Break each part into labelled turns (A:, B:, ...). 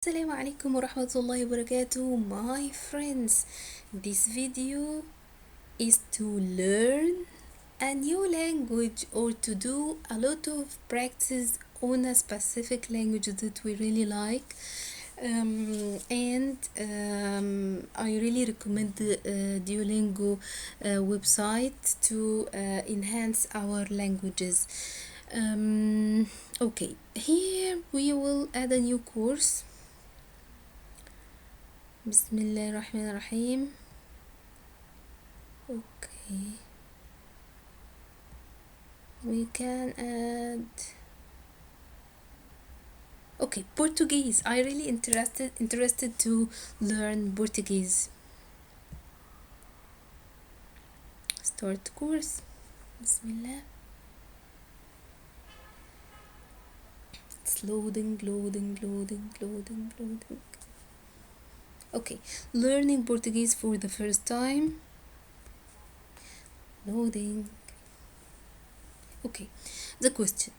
A: السلام عليكم ورحمة الله وبركاته my friends. This video is to learn a new language or to do a lot of practice on a specific language that we really like, and I really recommend the Duolingo website to enhance our languages. Okay, here we will add a new course. بسم الله الرحمن الرحيم. Okay, we can add Portuguese. I really interested to learn Portuguese. Start course. بسم الله. It's loading. Okay, learning Portuguese for the first time. Loading. Okay, the question: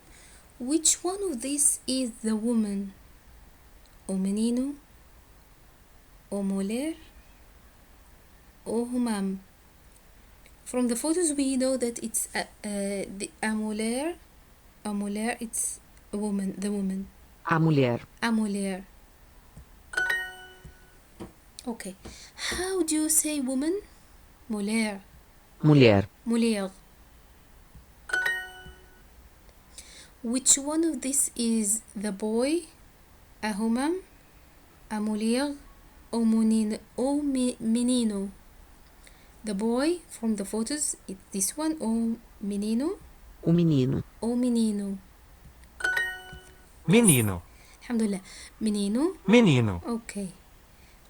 A: which one of these is the woman? O menino, o mulher, o humam? From the photos we know that it's a mulher. A mulher, it's a woman, the woman.
B: A mulher.
A: A mulher. Okay, how do you say woman? Mulher.
B: Mulher.
A: Mulher. Which one of this is the boy? A humam, a mulher, or menino? The boy from the photos, it's this one, or menino?
B: O menino.
A: O menino.
C: Menino.
A: Alhamdulillah. Menino.
C: Menino.
A: Okay.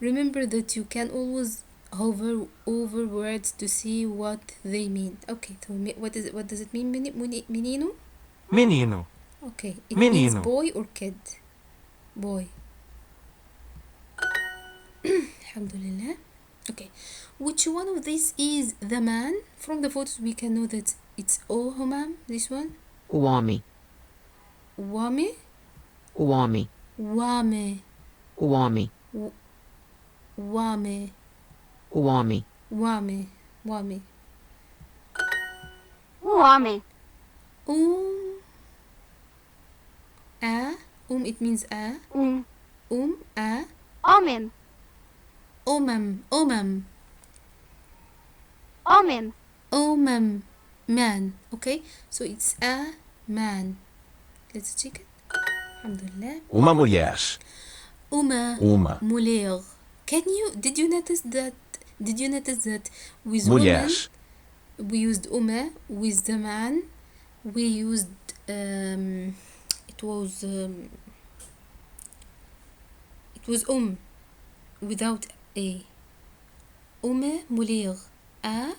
A: Remember that you can always hover over words to see what they mean. Okay, so what does it mean, menino?
C: Menino.
A: Okay, it means
C: Menino.
A: boy or kid? Boy. Alhamdulillah. Okay, which one of these is the man? From the photos we can know that it's O humam, this one.
B: O homem.
A: Wame.
B: O homem.
A: Wame.
B: O homem.
A: Wame.
B: O homem.
A: Wame. Wame.
D: O homem.
A: A. It means a. A.
D: Homem.
A: Omam.
D: Homem.
A: Man. Okay, so it's a man. Let's check it. Alhamdulillah.
C: Uma mulher. Uma.
A: Mulher. Did you notice that with
C: Mulher.
A: woman we used with the man we used it was without a. mulher, a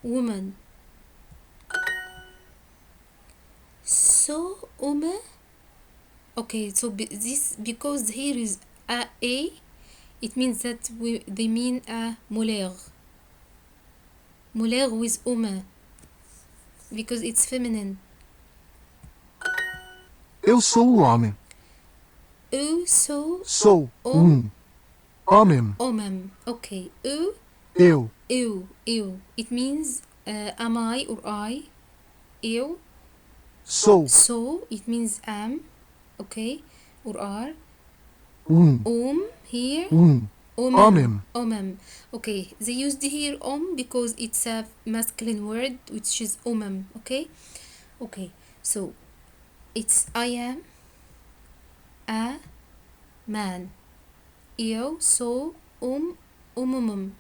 A: woman. So okay, so because here is a, it means that they mean a mulher with because it's feminine.
E: Eu sou o homem.
A: Eu sou
E: Sou homem.
A: Okay,
E: Eu.
A: It means am I or I. Eu.
E: Sou.
A: So it means am. Okay, or are. Here.
E: Homem.
A: Okay, they used here because it's a masculine word, which is okay. So it's I am a man. Eu sou umumum.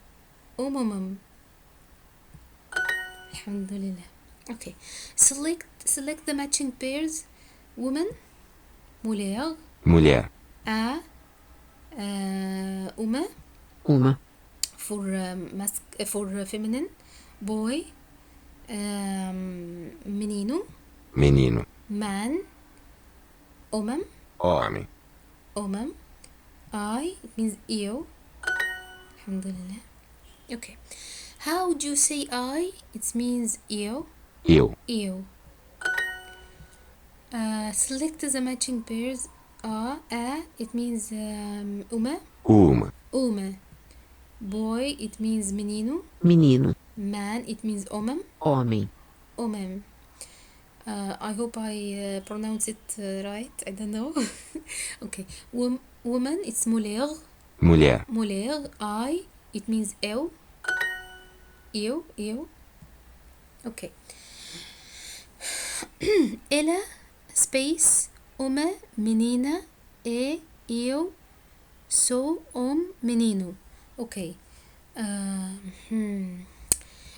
A: Alhamdulillah. Okay, select the matching pairs. Woman, mulher,
C: Mulher.
A: a uma for feminine, boy, menino,
C: Menino.
A: man, homem, I, it means eu. Alhamdulillah. Okay, how do you say I? It means eu.
C: Eu.
A: Select the matching pairs. it means uma.
C: Uma.
A: Boy, it means menino.
B: Menino.
A: Man, it means
B: Homem.
A: omem. I hope I pronounce it right. I don't know. Okay. Woman, it's mulher.
C: Mulher.
A: I, it means eu. Okay. Ela, space, uma, menina, eu, sou, menino. Okay.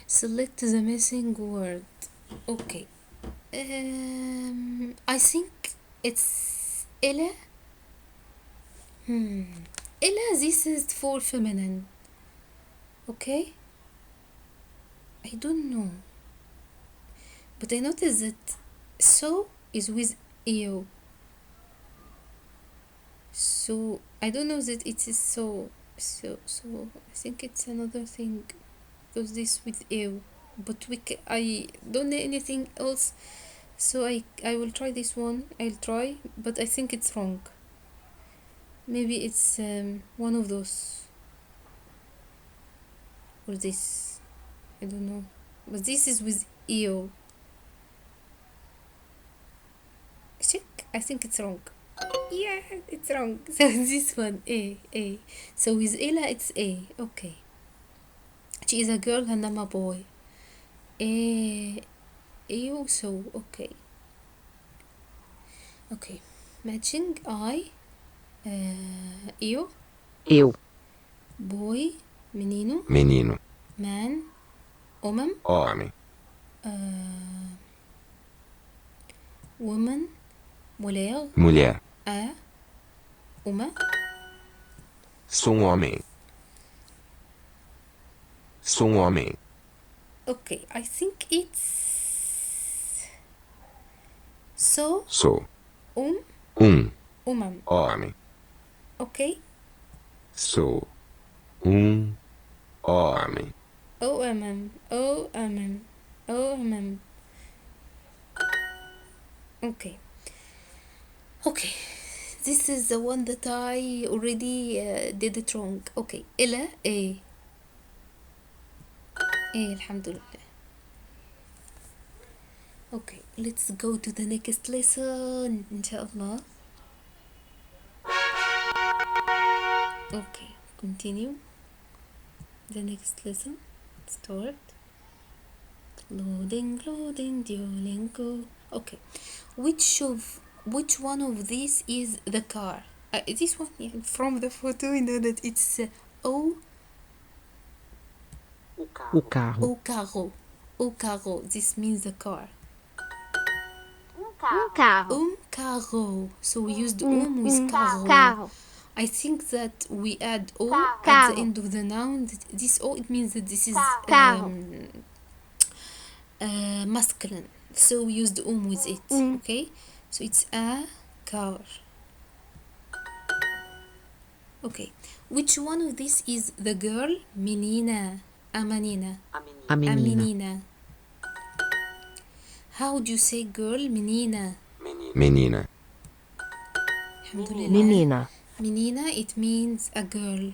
A: Select the missing word. Okay. I think it's ela. Ella, this is for feminine. Okay? I don't know. But I noticed that so is with eu. So I don't know that it is so. I think it's another thing. Because this with eu. But I don't know anything else. So I will try this one. I'll try. But I think it's wrong. Maybe it's one of those. Or this. I don't know. But this is with eo. Check. I think it's wrong. Yeah, it's wrong. So this one, A. So with Ella, it's A. Okay. She is a girl and I'm a boy. Eo, so, okay. Okay. Matching I. Eu. Boy, menino. Man, homem. Woman, mulher. Uma.
C: Sou homem.
A: Okay, I think it's so. Umam.
C: Homem.
A: Okay.
C: Sou homem.
A: OMM. Okay. This is the one that I already did it wrong. Okay. Ella, A. Alhamdulillah. Okay, let's go to the next lesson, inshallah. Okay, continue. The next lesson. Start. Loading, Duolingo. Okay. Which one of these is the car? This one, yeah, from the photo, you know that it's
B: O carro.
A: O carro. This means the car.
D: Carro.
A: Carro. So we used with carro.
D: Carro.
A: I think that we add o at
D: Carro.
A: the end of the noun. This o, it means that this is
D: Carro.
A: masculine. So we used with it. Okay. So it's a car. Okay. Which one of these is the girl? Menina. A menina.
B: A menina.
A: How do you say girl? Menina. Alhamdulillah. Menina, it means a girl.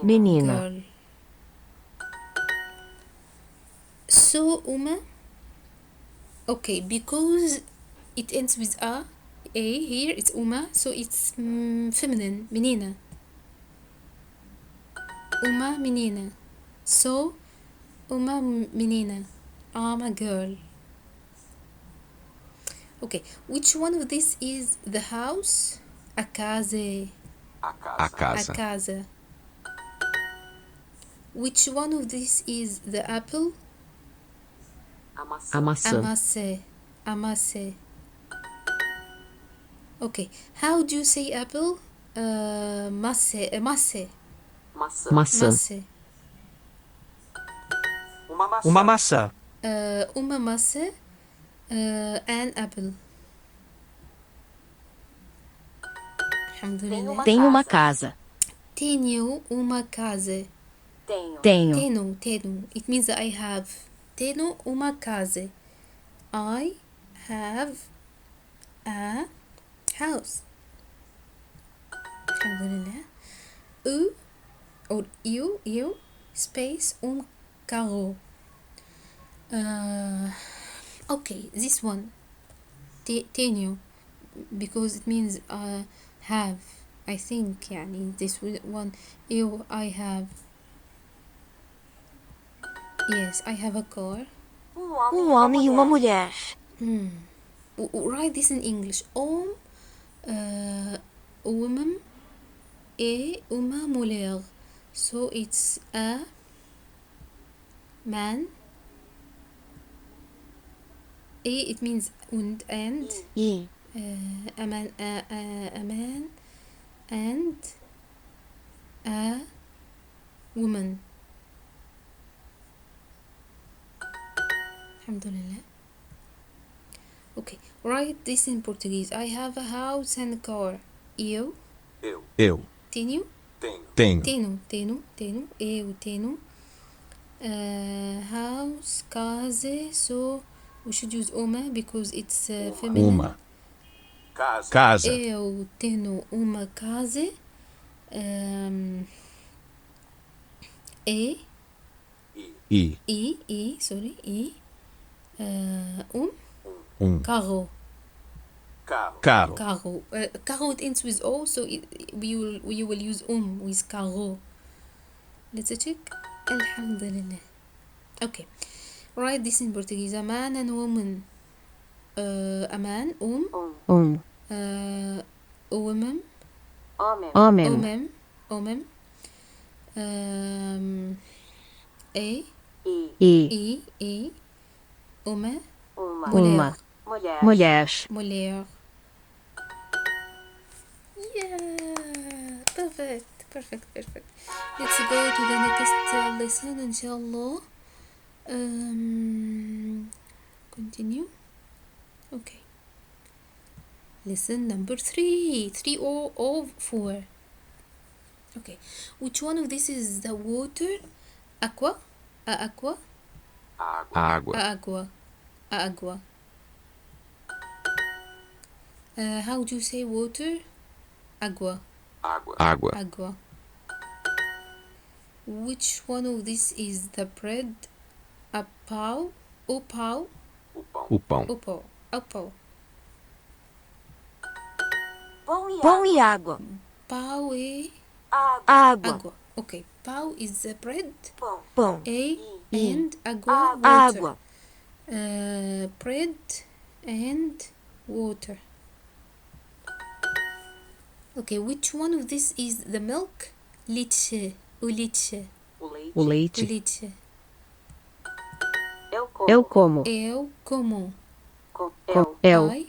B: Menina.
A: Girl. So, Uma. Okay, because it ends with a here, it's Uma, so it's feminine. Menina. Uma menina. So, Uma menina. I'm a girl. Okay, which one of this is the house? A casa.
C: A casa.
A: Which one of this is the apple?
B: A maçã.
A: Amasse. Okay, how do you say apple? Masse.
B: Maçã.
C: Uma maçã.
A: Uma maçã. An apple. Alhamdulillah.
B: Tenho uma casa.
A: Tenho uma casa.
B: Tenho.
A: It means that I have. Tenho uma casa. I have a house. Alhamdulillah. U or eu space carro. Okay, this one tenho, because it means have. I think يعني this one eu I have. Yes, I have a car.
B: Homem e uma mulher.
A: Write this in English. Woman e uma mulher. So it's a man. It means and
B: E.
A: a man and a woman. Alhamdulillah. Okay, write this in Portuguese. I have a house and a car. Eu tenho. Eu tenho house, casa. So we should use uma because it's feminine.
C: Casa.
A: Eu tenho uma casa. E carro. Carro it ends with O, so we will use with carro. Let's check. Alhamdulillah. Okay, write this in Portuguese. A man and woman. A man a woman
B: Homem.
A: E uma
B: Uma mulher.
A: Yeah, perfect. Let's go to the next lesson, inshallah. Continue. Okay. Lesson number 3 or 4. Okay. Which one of this is the water? Aqua.
C: Água.
A: How do you say water? Agua. Which one of this is the bread? A pau. O pau.
C: O pão.
B: Pão e água.
A: Pau e
B: Água.
A: Okay, pau is the bread.
B: Pão.
A: And agua, water.
B: Água.
A: Bread and water. Okay, which one of this is the milk? Leite.
B: O leite.
D: Eu como.
A: Eu como.
B: Eu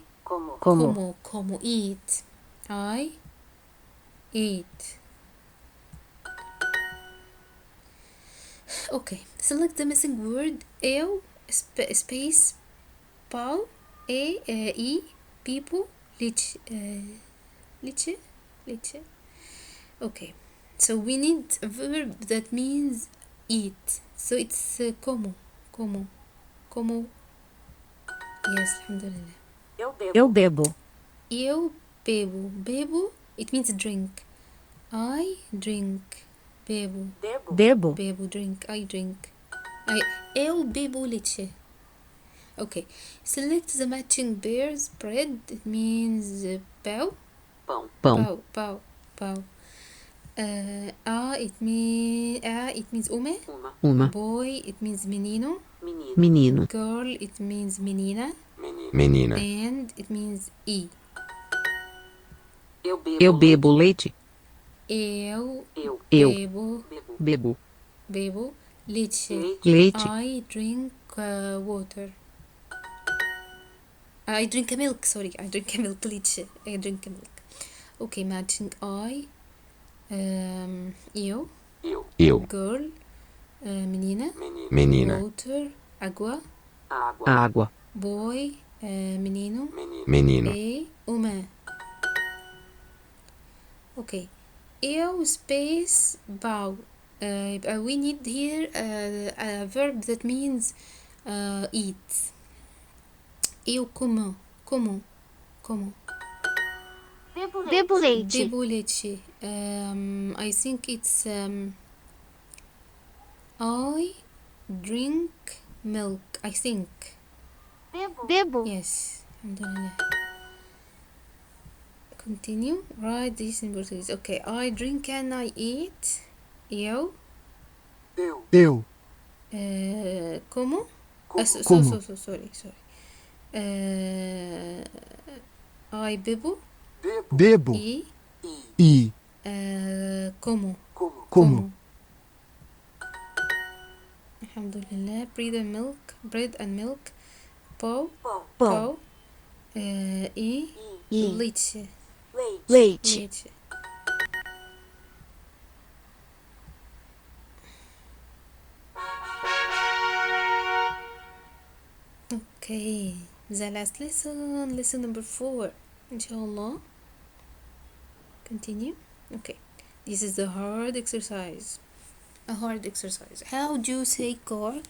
A: Como. Eat. I eat. Okay, select the missing word. Eu space pau e people leite. Okay, so we need a verb that means eat. So it's como. Yes, alhamdulillah.
B: Eu bebo.
A: Eu bebo. Bebo, it means drink. I drink. Bebo. Drink. I drink. Eu bebo leite. Okay. Select the matching pairs. Bread, it means pão.
B: Pão.
A: Pão. It means
B: Uma.
A: Boy, it means menino.
B: Menino.
A: Girl, it means menina.
C: Menina.
A: And it means e.
B: Eu bebo leite.
A: Eu
B: Bebo
A: leite.
B: leite.
A: I drink water. I drink a milk, sorry. I drink a milk, leite. I drink a milk. Okay, matching I. Eu. Girl. Menina. Water. Água. Boy. Menino. E uma. Okay. Eu space bow. We need here a verb that means eat. Eu como como?
D: Bebo leite.
A: Bebo leite. I think it's I drink milk. I think.
D: Bebo.
A: Yes. Alhamdulillah. Continue. Write this in Portuguese. Okay. I drink and I eat. Eu.
E: Eu.
A: Como?
E: Como.
A: Sorry. I bebo.
E: Bebo. E.
A: Como?
E: Como.
A: Alhamdulillah. Bread and milk. Pão.
D: Pão.
A: E leite.
D: Leite.
A: Okay. The last lesson number 4. Inshallah. Continue. Okay. This is the hard exercise. A hard exercise. How do you say car?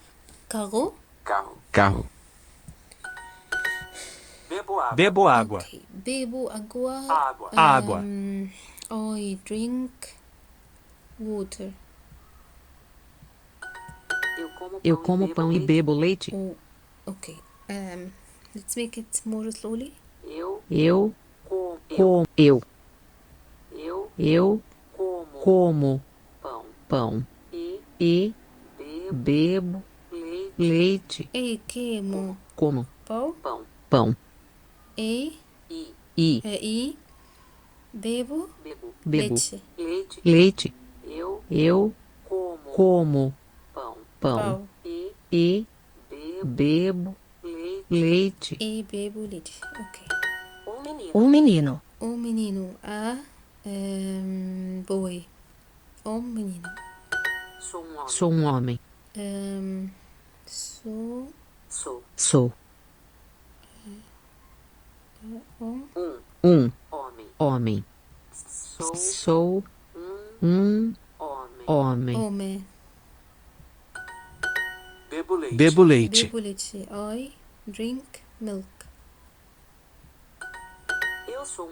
A: Carro?
C: Carro.
F: Bebo água.
A: Okay. Bebo água.
F: Água.
A: I drink water.
B: Eu como pão e bebo leite.
A: Oh, okay. Let's make it more slowly.
B: Eu como pão e bebo leite.
A: E quemo
B: Como
A: pão.
B: pão
A: E bebo leite.
B: Eu como pão e bebo leite.
A: E bebo leite. Okay.
D: Menino.
A: Menino. Boy. Menino.
B: Sou um homem. Sou um homem. Sou um homem.
F: Bebo leite.
A: Bebo leite. I drink milk.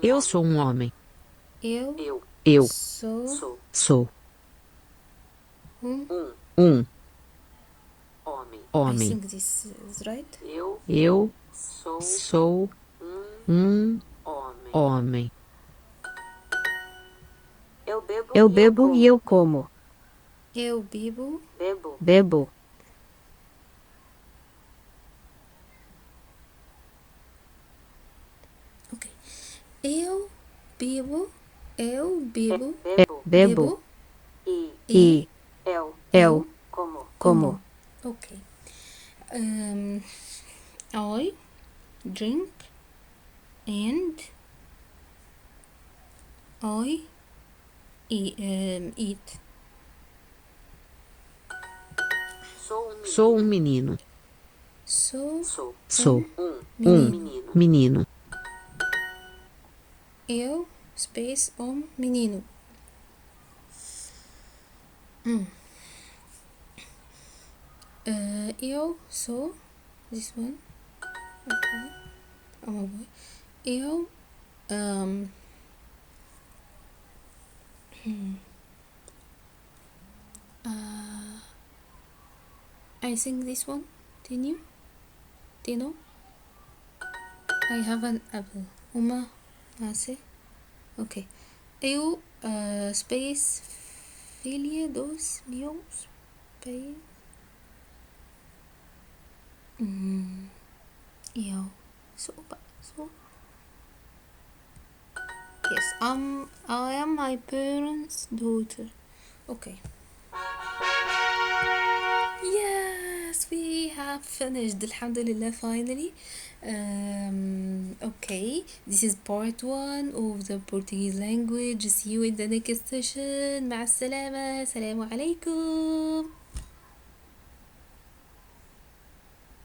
B: Eu sou um homem.
A: Eu
B: Sou
A: um I
B: homem.
A: think this is right.
B: Eu sou um homem.
D: Eu bebo e eu como.
A: Eu bebo.
D: Bebo.
A: Okay. Eu bebo.
D: Bebo. E eu como.
A: Okay. I drink and I eat.
B: Sou um menino.
A: Sou
B: Sou um menino.
A: eu space menino. Eu sou this one. Okay. Oh boy. Eu I think this one. Tino. I have an apple. Uma nasce. Okay. Eu space filha dos meus pais. Eu sou. Yes, I am my parents' daughter. Okay. Yes, we have finished. Alhamdulillah, finally. Okay, this is part 1 of the Portuguese language. See you in the next session. مع السلامة. السلام عليكم.